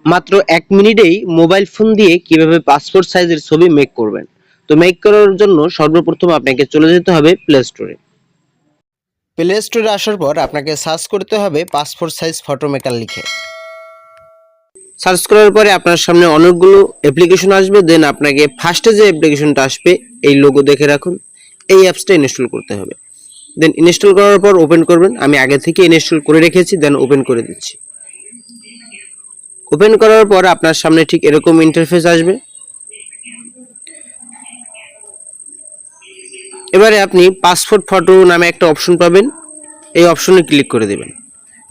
মাত্র 1 মিনিটেই mobile phone দিয়ে কিভাবে পাসপোর্ট সাইজের ছবি মেক করবেন। তো মেক করার জন্য সর্বপ্রথম আপনাকে চলে যেতে হবে প্লে স্টোরে। প্লে স্টোরে আসার পর আপনাকে সার্চ করতে হবে পাসপোর্ট সাইজ ফটো মেকার লিখে। সার্চ করার পরে আপনার সামনে অনেকগুলো অ্যাপ্লিকেশন আসবে। দেন আপনাকে ফার্স্টে যে অ্যাপ্লিকেশনটা আসবে এই লোগো দেখে রাখুন, এই অ্যাপসটা ইনস্টল করতে হবে। দেন ইনস্টল করার পর ওপেন করবেন। আমি আগে থেকে ইনস্টল করে রেখেছি, দেন ওপেন করে দিচ্ছি। ওপেন করার পর আপনার সামনে ঠিক এরকম ইন্টারফেস আসবে। এবারে আপনি পাসপোর্ট ফটো নামে একটা অপশন পাবেন, এই অপশনে ক্লিক করে দেবেন।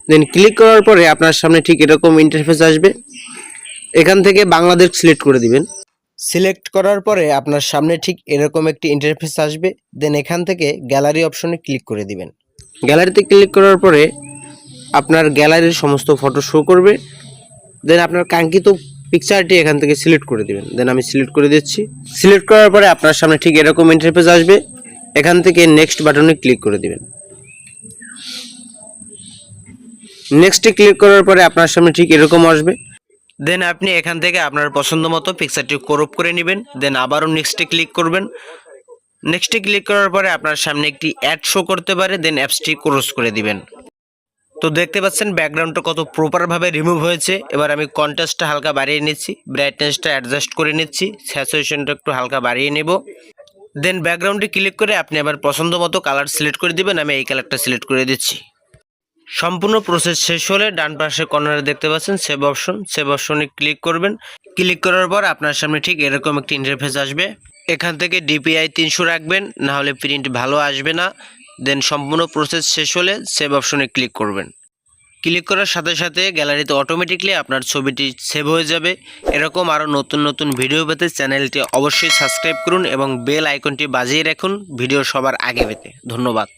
দেন ক্লিক করার পরে আপনার সামনে ঠিক এরকম ইন্টারফেস আসবে। এখান থেকে বাংলাদেশ সিলেক্ট করে দিবেন। সিলেক্ট করার পরে আপনার সামনে ঠিক এরকম একটি ইন্টারফেস আসবে। দেন এখান থেকে গ্যালারি অপশনে ক্লিক করে দিবেন। গ্যালারিতে ক্লিক করার পরে আপনার গ্যালারির সমস্ত ফটো শো করবে। দেন আপনার কাঙ্ক্ষিত পিকচারটি এখান থেকে সিলেক্ট করে দিবেন। দেন আমি সিলেক্ট করে দিচ্ছি। সিলেক্ট করার পরে আপনার সামনে ঠিক এরকম ইন্টারফেস আসবে। এখান থেকে নেক্সট বাটনে ক্লিক করে দিবেন। নেক্সটে ক্লিক করার পরে আপনার সামনে ঠিক এরকম আসবে। দেন আপনি এখান থেকে আপনার পছন্দ মতো পিকচারটি ক্রপ করে নেবেন। দেন আবারও নেক্সটে ক্লিক করবেন। নেক্সটে ক্লিক করার পরে আপনার সামনে একটি অ্যাড শো করতে পারে। দেন অ্যাপসটি ক্লোজ করে দিবেন। তো দেখতে পাচ্ছেন ব্যাকগ্রাউন্ডটা কত প্রপারভাবে রিমুভ হয়েছে। এবার আমি কন্ট্রাস্টটা হালকা বাড়িয়ে নিচ্ছি, ব্রাইটনেসটা অ্যাডজাস্ট করে নিচ্ছি, স্যাচুরেশনটা একটু হালকা বাড়িয়ে নেব। দেন ব্যাকগ্রাউন্ডে ক্লিক করে আপনি আবার পছন্দ মতো কালার সিলেক্ট করে দিবেন। আমি এই কালারটা সিলেক্ট করে দিচ্ছি। সম্পূর্ণ প্রসেস শেষ হলে ডান পাশে কর্নারে দেখতে পাচ্ছেন সেভ অপশন, সেভ অপশনে ক্লিক করবেন। ক্লিক করার পর আপনার সামনে ঠিক এরকম একটি ইন্টারফেস আসবে। এখান থেকে ডিপিআই 300 রাখবেন, না হলে প্রিন্ট ভালো আসবে না। দেন সম্পূর্ণ প্রসেস শেষ হলে সেভ অপশনে ক্লিক করবেন। ক্লিক করার সাথে সাথে গ্যালারিতে অটোমেটিকলি আপনার ছবিটি সেভ হয়ে যাবে। এরকম আরও নতুন নতুন ভিডিও পেতে চ্যানেলটি অবশ্যই সাবস্ক্রাইব করুন এবং বেল আইকনটি বাজিয়ে রাখুন ভিডিও সবার আগে পেতে। ধন্যবাদ।